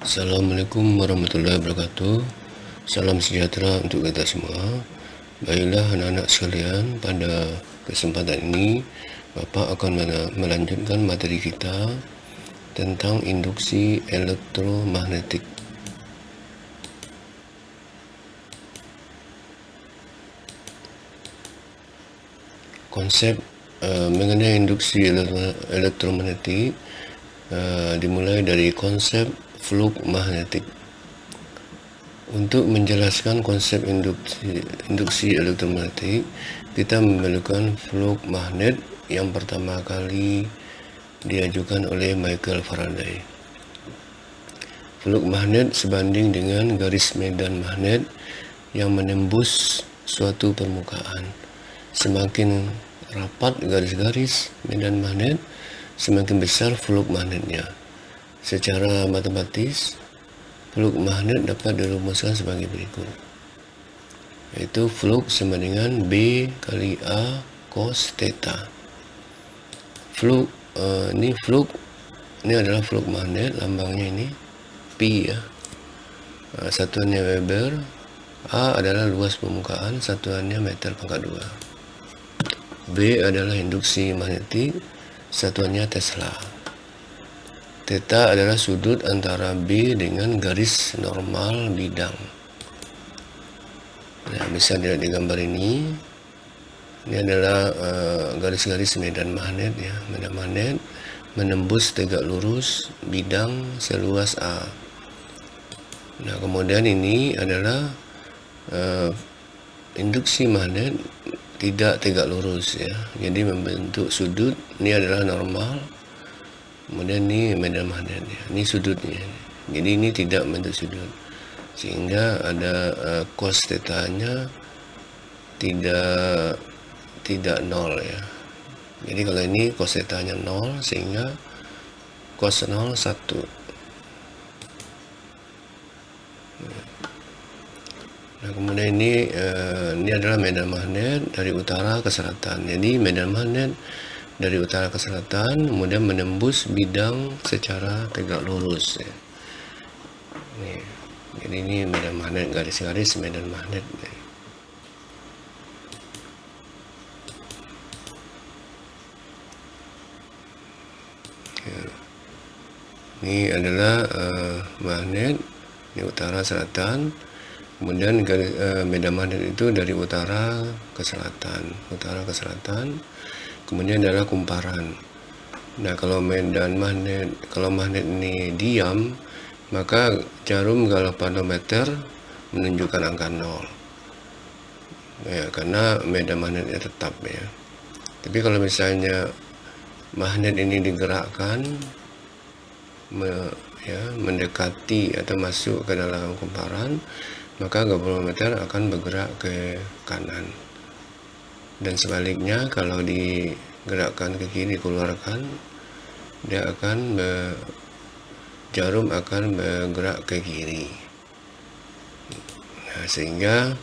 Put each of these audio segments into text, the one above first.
Assalamualaikum warahmatullahi wabarakatuh. Salam sejahtera untuk kita semua. Baiklah anak-anak sekalian, pada kesempatan ini Bapak akan melanjutkan materi kita tentang induksi elektromagnetik. Konsep mengenai induksi elektromagnetik dimulai dari konsep fluk magnetik. Untuk menjelaskan konsep induksi elektromagnetik, kita memerlukan fluk magnet yang pertama kali diajukan oleh Michael Faraday. Fluk magnet sebanding dengan garis medan magnet yang menembus suatu permukaan. Semakin rapat garis-garis medan magnet, semakin besar fluk magnetnya. Secara matematis, fluk magnet dapat dirumuskan sebagai berikut, yaitu fluk sama dengan B kali A cos theta. Ini adalah fluk magnet, lambangnya ini P ya. Satuannya Weber. A adalah luas permukaan, satuannya meter pangkat 2. B adalah induksi magnetik, satuannya Tesla. Theta adalah sudut antara B dengan garis normal bidang. Nah, bisa dilihat di gambar ini. Ini adalah garis-garis medan magnet ya. Medan magnet menembus tegak lurus bidang seluas A. Nah, kemudian ini adalah induksi magnet tidak tegak lurus ya. Jadi membentuk sudut. Ini adalah normal. Kemudian ini medan magnet ya. Ini sudutnya. Jadi ini tidak membentuk sudut. Sehingga ada cos theta-nya tidak nol ya. Jadi kalau ini cos theta-nya 0, sehingga cos 0 1. Nah, kemudian ini adalah medan magnet dari utara ke selatan. Jadi medan magnet dari utara ke selatan kemudian menembus bidang secara tegak lurus ya. Jadi ini medan magnet, garis-garis medan magnet ya. Ini adalah magnet di utara selatan. Kemudian medan magnet itu dari utara ke selatan, kemudian adalah kumparan. Nah, kalau magnet ini diam, maka jarum galvanometer menunjukkan angka 0 ya, karena medan magnetnya tetap ya. Tapi kalau misalnya magnet ini digerakkan mendekati atau masuk ke dalam kumparan, maka galvanometer akan bergerak ke kanan. Dan sebaliknya, kalau digerakkan ke kiri, keluarkan, jarum akan bergerak ke kiri. Nah, sehingga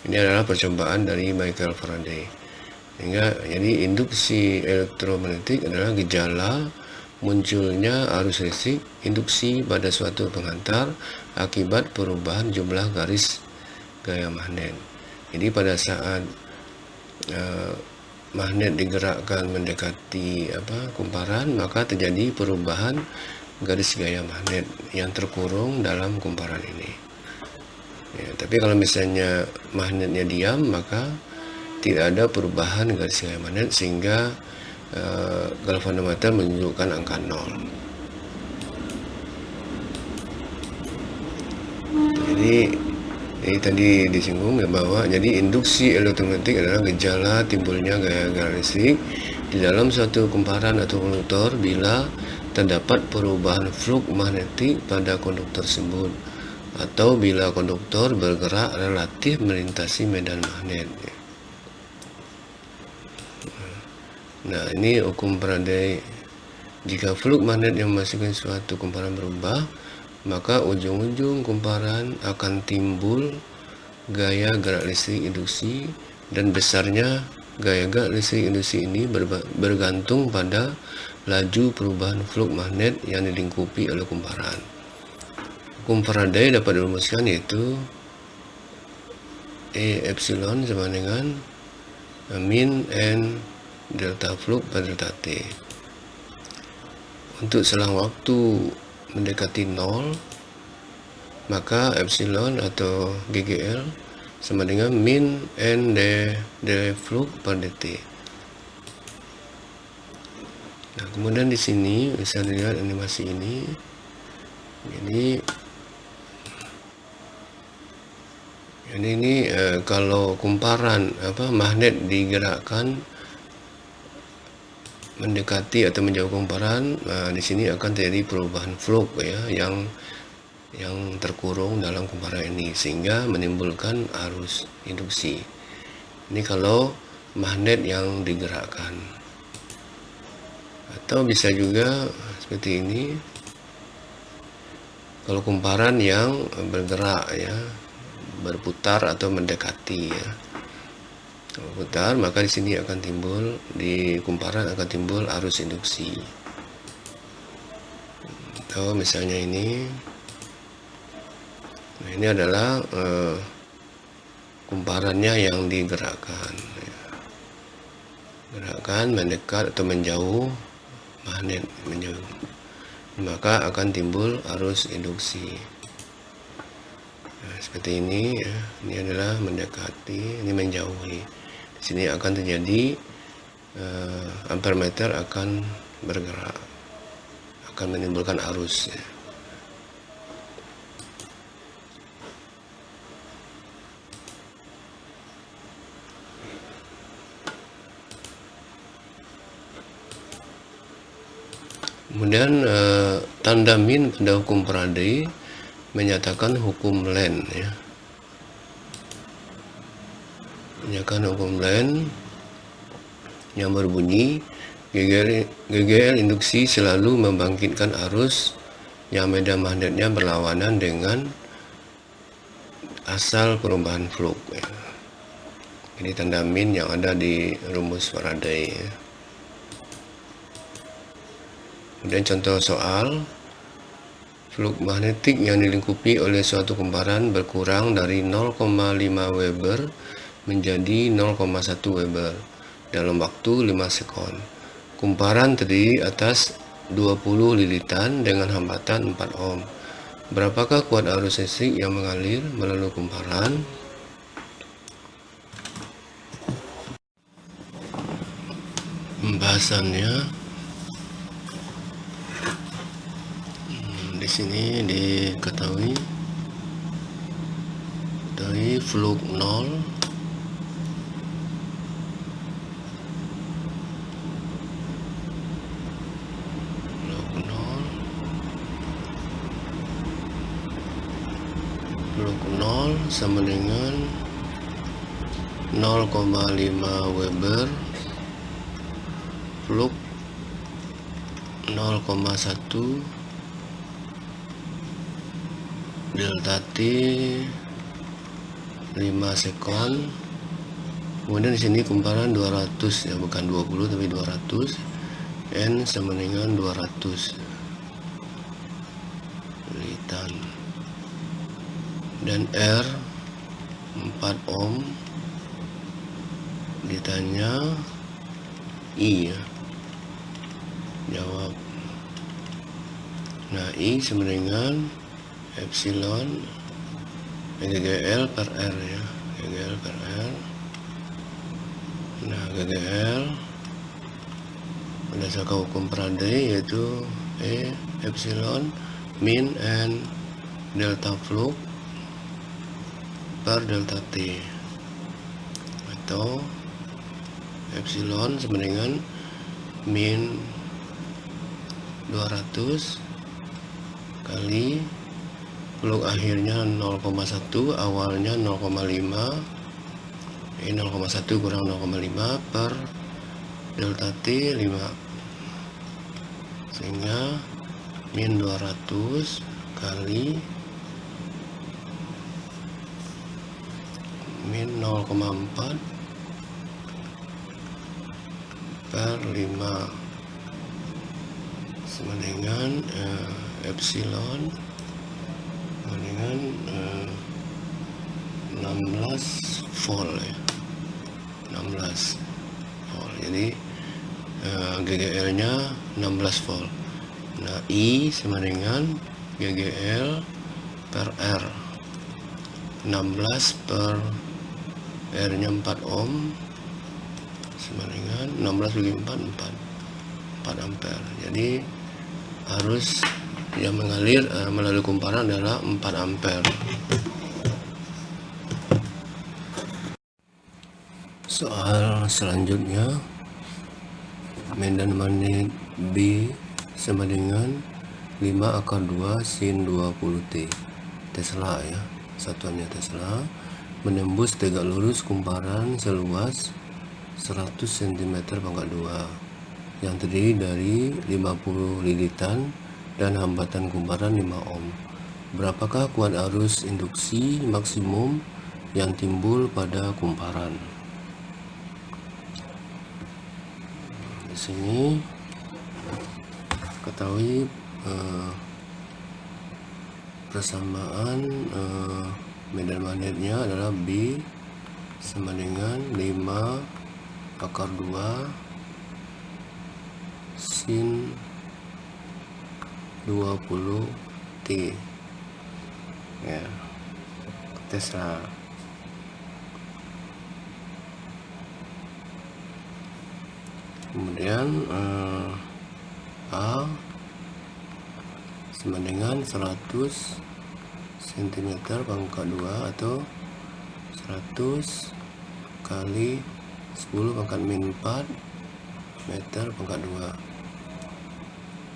ini adalah percobaan dari Michael Faraday. Jadi induksi elektromagnetik adalah gejala munculnya arus listrik induksi pada suatu penghantar akibat perubahan jumlah garis gaya magnet. Jadi pada saat magnet digerakkan mendekati kumparan, maka terjadi perubahan garis gaya magnet yang terkurung dalam kumparan ini ya. Tapi kalau misalnya magnetnya diam, maka tidak ada perubahan garis gaya magnet, sehingga galvanometer menunjukkan angka 0. Jadi tadi disinggung ya, bahwa jadi induksi elektromagnetik adalah gejala timbulnya gaya listrik di dalam suatu kumparan atau konduktor bila terdapat perubahan fluk magnetik pada konduktor tersebut, atau bila konduktor bergerak relatif melintasi medan magnet. Nah, ini hukum Faraday. Jika fluk magnet yang memasuki suatu kumparan berubah, maka ujung-ujung kumparan akan timbul gaya gerak listrik induksi, dan besarnya gaya gerak listrik induksi ini bergantung pada laju perubahan fluk magnet yang dilingkupi oleh kumparan. hukum Faraday dapat dirumuskan, yaitu E epsilon sama dengan min N delta flux per delta T. Untuk selang waktu mendekati 0, maka epsilon atau GGL sama dengan min N d flux per dt. Nah, kemudian di sini bisa dilihat animasi ini. Jadi ini kalau kumparan magnet digerakkan mendekati atau menjauh kumparan, di sini akan terjadi perubahan flux ya yang terkurung dalam kumparan ini, sehingga menimbulkan arus induksi. Ini kalau magnet yang digerakkan, atau bisa juga seperti ini kalau kumparan yang bergerak ya, berputar atau mendekati ya. Berputar, maka di sini akan timbul, di kumparan akan timbul arus induksi. Atau misalnya ini, nah ini adalah kumparannya yang digerakkan ya. Gerakan mendekat atau menjauh magnet, menjauh, maka akan timbul arus induksi. Nah, seperti ini ya. Ini adalah mendekati, ini menjauhi. Di sini akan terjadi ampermeter akan bergerak, akan menimbulkan arus ya. Kemudian tanda min pada hukum Faraday menyatakan hukum Lenz ya. Menyatakan hukum Lenz yang berbunyi GGL induksi selalu membangkitkan arus yang medan magnetnya berlawanan dengan asal perubahan flux ya. Ini tanda min yang ada di rumus Faraday ya. Kemudian contoh soal, flux magnetik yang dilingkupi oleh suatu kumparan berkurang dari 0,5 Weber menjadi 0,1 Weber dalam waktu 5 sekon. Kumparan terdiri atas 20 lilitan dengan hambatan 4 ohm. Berapakah kuat arus listrik yang mengalir melalui kumparan? Pembahasannya di sini diketahui dari flux 0 sama dengan 0,5 Weber flux 0,1 delta T 5 sekon. Kemudian di sini kumparan 200 ya, bukan 20 tapi 200. N sama dengan 200 lilitan. Dan R 4 ohm. Ditanya I ya. Jawab. Nah, I sama dengan epsilon GGL per R ya. GGL per R. Nah, GGL berdasarkan hukum Faraday yaitu E epsilon min N delta flux per delta T, atau epsilon sama dengan min 200 kali flux akhirnya 0,1, awalnya 0,5, 0,1 kurang 0,5 per delta T 5, sehingga min 200 kali min 0,4 per 5 sama dengan epsilon 16 volt ya, 16 volt. Jadi GGL nya 16 volt. Nah, I sama dengan GGL per R, 16 per R nya 4 ohm sama dengan 16 bagi 4 ampere. Jadi arus yang mengalir melalui kumparan adalah 4 ampere. Soal selanjutnya, medan magnet B sama dengan 5 / 2 sin 20T Tesla ya, satuannya Tesla, menembus tegak lurus kumparan seluas 100 cm/2 yang terdiri dari 50 lilitan dan hambatan kumparan 5 ohm. Berapakah kuat arus induksi maksimum yang timbul pada kumparan? Di sini ketahui persamaan medan magnetnya adalah B sama dengan 5/2 sin 20T ya, Tesla. Kemudian A sama dengan 100 cm/2 atau 100 kali 10⁻⁴ meter/2,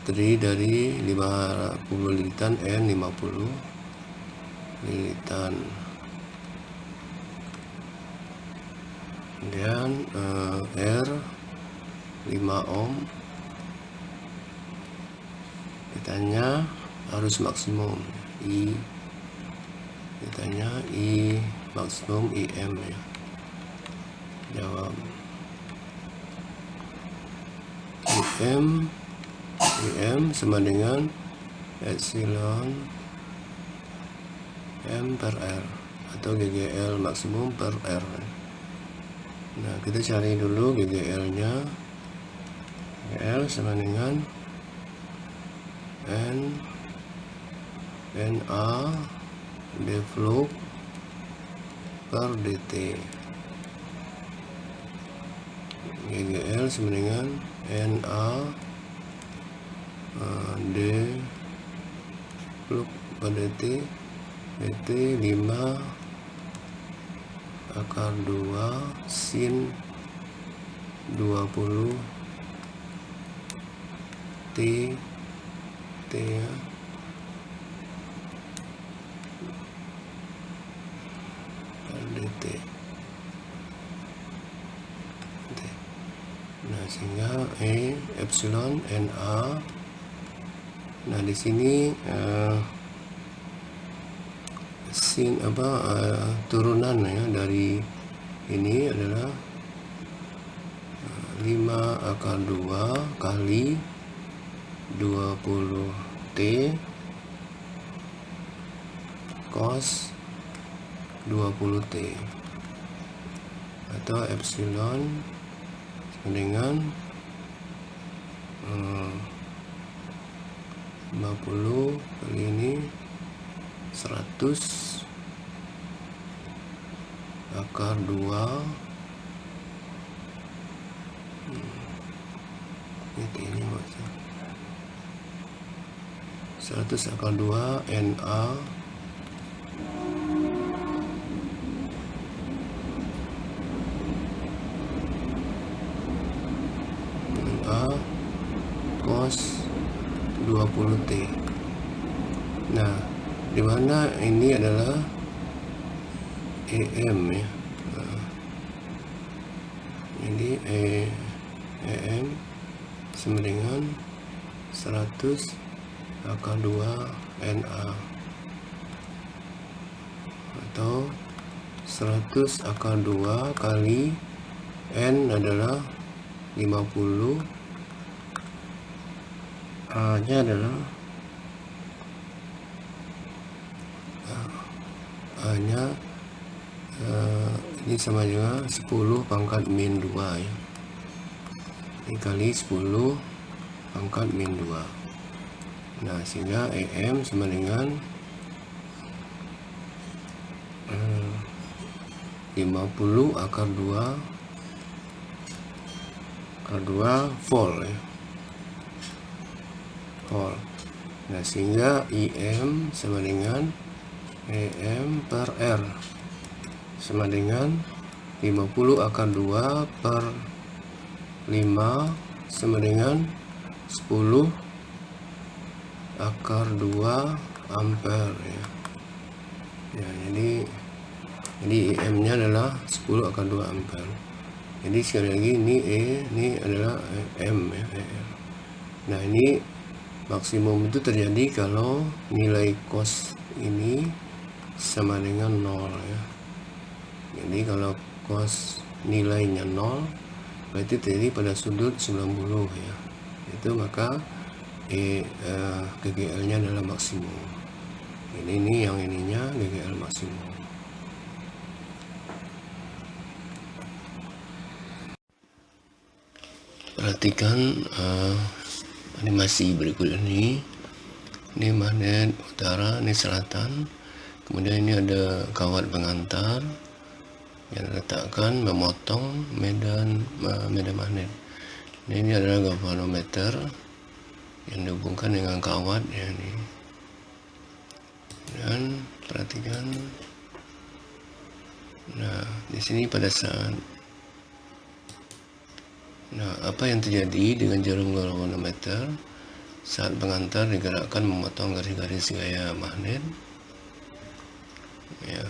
terdiri dari 50 lilitan N, 50 lilitan. Kemudian R 5 ohm. Ditanya arus maksimum I, ditanya I maksimum IM ya. Jawab IM sama dengan epsilon M per R atau GGL maksimum per R. Nah, kita cari dulu GGL nya. GGL sama dengan NA develop per DT. GGL sama dengan NA develop per DT, DT 5/2 sin 20 T ya, DT. Nah, sehingga epsilon NA. Nah, di sini sin turunan ya dari ini adalah 5/2 kali 20T cos 20T atau epsilon dengan 50 kali ini 100/2 ini maksudnya 100/2 NA cos 20T. Nah, dimana ini adalah EM ya. Jadi EM sama dengan 100/2 NA atau 100/2 kali N adalah 50, A nya adalah ini sama juga 10 pangkat min 2 ya. Ini kali 10 pangkat min 2. Nah, sehingga EM sama dengan 50 akar 2 volt ya. Volt. Nah, sehingga IM sama dengan EM per R sama dengan 50 akar 2 per 5 sama dengan 10 akar 2 ampere ya. Ya, jadi IM nya adalah 10 akar 2 ampere. Jadi sekali lagi ini adalah M ya. Nah, ini maksimum itu terjadi kalau nilai cos ini sama dengan 0 ya. Jadi kalau cos nilainya 0 berarti terjadi pada sudut 90 ya. Itu maka GGL nya adalah maksimum. Ini yang ininya GGL maksimum. Perhatikan animasi berikut ini. Ini magnet utara, ini selatan. Kemudian ini ada kawat pengantar yang diletakkan memotong medan magnet. Ini adalah galvanometer yang dihubungkan dengan kawat ya ini. Dan perhatikan. Nah, di sini pada saat apa yang terjadi dengan jarum galvanometer saat pengantar digerakkan memotong garis-garis gaya magnet ya,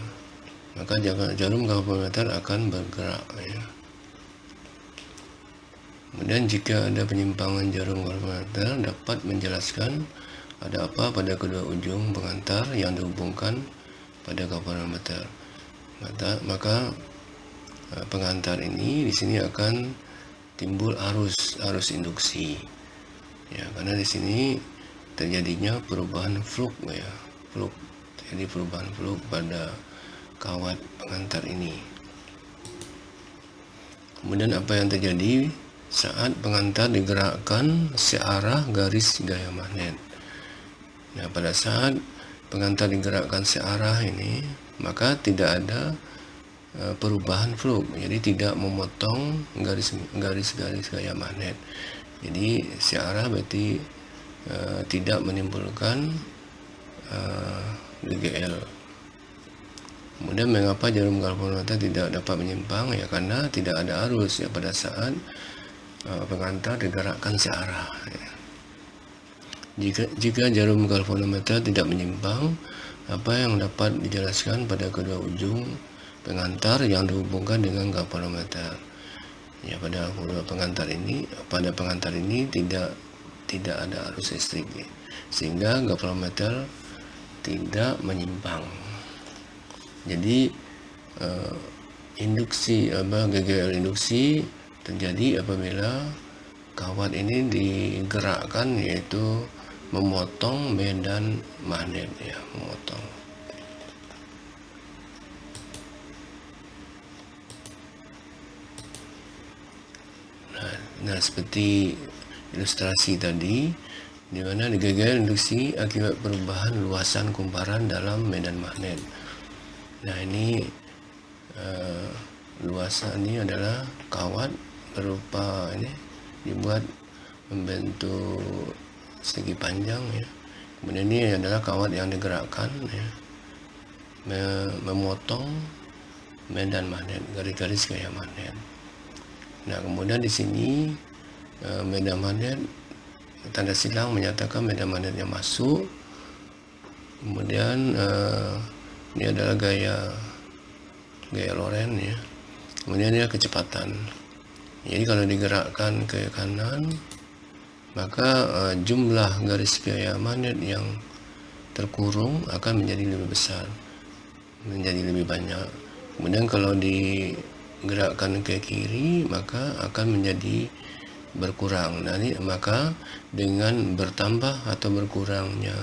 maka jarum galvanometer akan bergerak ya. Kemudian jika ada penyimpangan jarum galvanometer dapat menjelaskan ada apa pada kedua ujung pengantar yang dihubungkan pada galvanometer. Maka pengantar ini di sini akan timbul arus induksi ya, karena di sini terjadinya perubahan flux ya, jadi perubahan flux pada kawat pengantar ini. Kemudian apa yang terjadi saat pengantar digerakkan searah garis gaya magnet. Nah, pada saat pengantar digerakkan searah ini maka tidak ada perubahan flux, jadi tidak memotong garis-garis gaya magnet. Jadi searah berarti tidak menimbulkan GGL. Kemudian mengapa jarum galvanometer tidak dapat menyimpang ya, karena tidak ada arus ya pada saat pengantar digerakkan searah ya. Jika jarum galvanometer tidak menyimpang, apa yang dapat dijelaskan pada kedua ujung pengantar yang dihubungkan dengan galvanometer ya, pada pengantar ini tidak ada arus listrik ya, sehingga galvanometer tidak menyimpang. Jadi GGL induksi terjadi apabila kawat ini digerakkan, yaitu memotong medan magnet ya, memotong. Nah, seperti ilustrasi tadi, di mana GGL induksi akibat perubahan luasan kumparan dalam medan magnet. Nah, ini luasan ini adalah kawat berupa ini dibuat membentuk segi panjang ya. Kemudian ini adalah kawat yang digerakkan ya, memotong medan magnet, garis-garis gaya magnet. Nah, kemudian di sini medan magnet, tanda silang menyatakan medan magnetnya masuk. Kemudian ini adalah gaya Lorentz ya. Kemudian ini adalah kecepatan. Jadi kalau digerakkan ke kanan, maka jumlah garis gaya magnet yang terkurung akan menjadi lebih besar, menjadi lebih banyak. Kemudian kalau digerakkan ke kiri, maka akan menjadi berkurang. Nah, maka dengan bertambah atau berkurangnya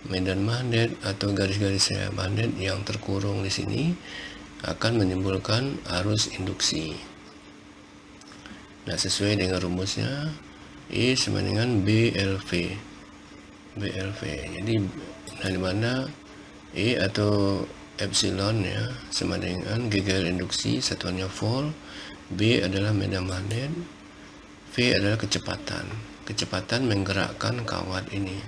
medan magnet atau garis-garis magnet yang terkurung di sini, akan menimbulkan arus induksi. Nah, sesuai dengan rumusnya, E sama dengan BLV. Jadi di mana E atau epsilon ya sama dengan GGL induksi, satuannya volt, B adalah medan magnet, V adalah kecepatan menggerakkan kawat ini.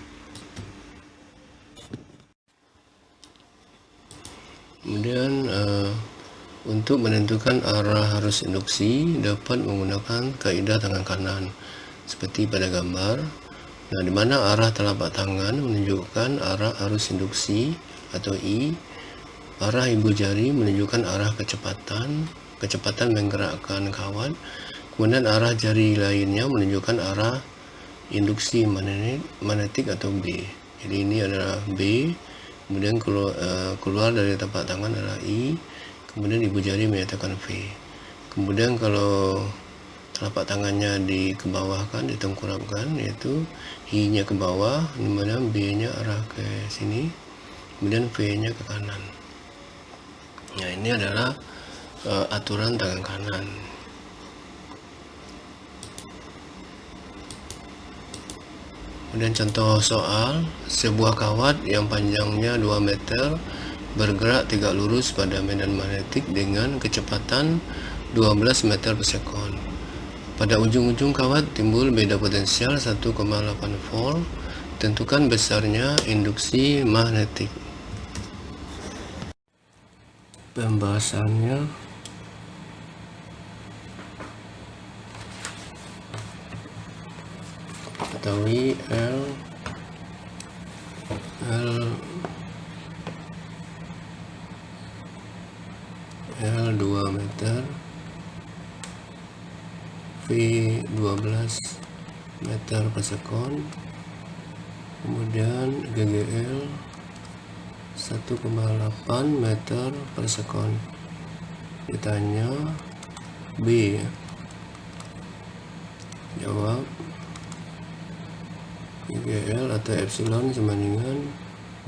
Kemudian untuk menentukan arah arus induksi dapat menggunakan kaidah tangan kanan seperti pada gambar. Nah, di mana arah telapak tangan menunjukkan arah arus induksi atau I, arah ibu jari menunjukkan arah kecepatan menggerakkan kawat, kemudian arah jari lainnya menunjukkan arah induksi magnetik atau B. Jadi ini adalah B, kemudian keluar dari telapak tangan adalah I, kemudian ibu jari menyatakan V. Kemudian kalau telapak tangannya dikebawahkan, ditengkurapkan, yaitu I-nya ke bawah, dimana B-nya arah ke sini, kemudian V-nya ke kanan. Nah, ini adalah aturan tangan kanan. Kemudian contoh soal, sebuah kawat yang panjangnya 2 meter bergerak tegak lurus pada medan magnetik dengan kecepatan 12 meter per sekon. Pada ujung-ujung kawat timbul beda potensial 1,8 volt. Tentukan besarnya induksi magnetik. Pembahasannya ketahui L 2 meter, V 12 meter per sekon, kemudian GGL 1,8 meter per sekon. Ditanya B, jawab GGL atau epsilon sama dengan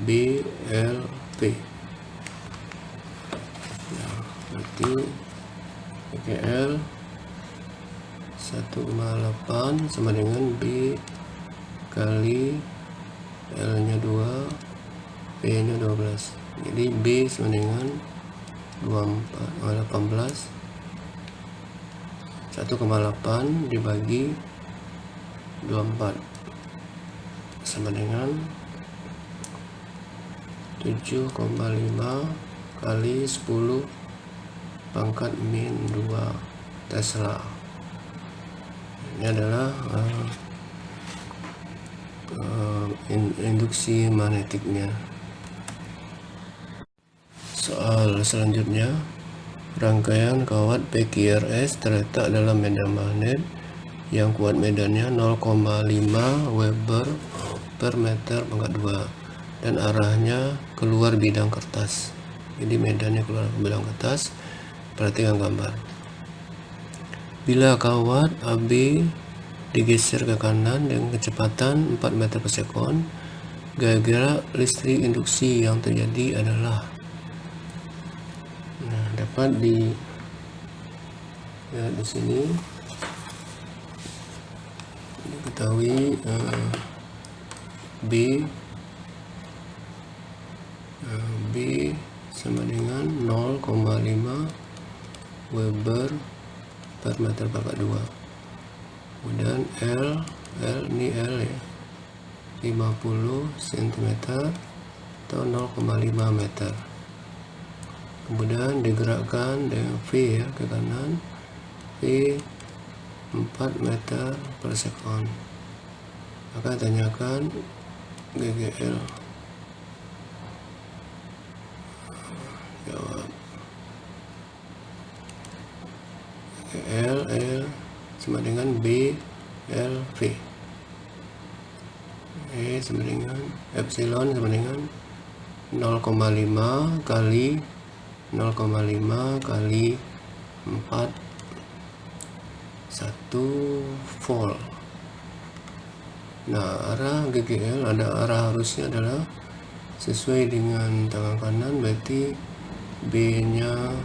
BLV. Nah, berarti GGL 1,8 sama dengan B kali L nya 2, P nya 12. Jadi B sama dengan 18, 1,8 dibagi 24 sama dengan 7,5 kali 10 pangkat min 2 Tesla. Ini adalah induksi magnetiknya. Soal selanjutnya, rangkaian kawat PQRS terletak dalam medan magnet yang kuat medannya 0,5 Weber per meter pangkat 2 dan arahnya keluar bidang kertas. Jadi medannya keluar bidang kertas. Perhatikan gambar. Bila kawat AB digeser ke kanan dengan kecepatan 4 meter per sekon, gaya listrik induksi yang terjadi adalah, nah, dapat dilihat di sini. Diketahui B sama dengan 0,5 Weber per meter pangkat 2. Kemudian L ini L ya, 50 cm atau 0,5 meter. Kemudian digerakkan dengan V ya ke kanan, V 4 meter per sekon. Maka tanyakan GGL. Jawab L sama dengan B L V. E sama dengan epsilon sama dengan 0,5 kali 4 1 volt. Nah, arah GGL ada arah arusnya adalah sesuai dengan tangan kanan, berarti B nya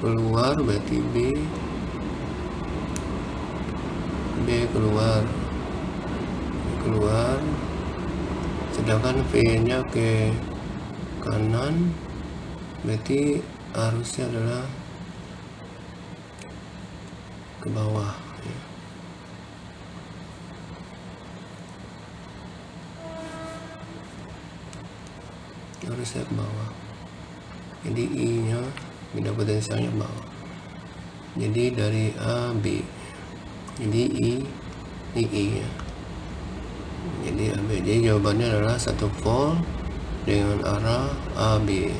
keluar, berarti B keluar, sedangkan V nya ke kanan, berarti arusnya adalah ke bawah ya. Arusnya ke bawah, jadi I nya beda potensialnya ke bawah, jadi dari A B, jadi I ya. Jadi jawabannya adalah 1 volt dengan arah AB.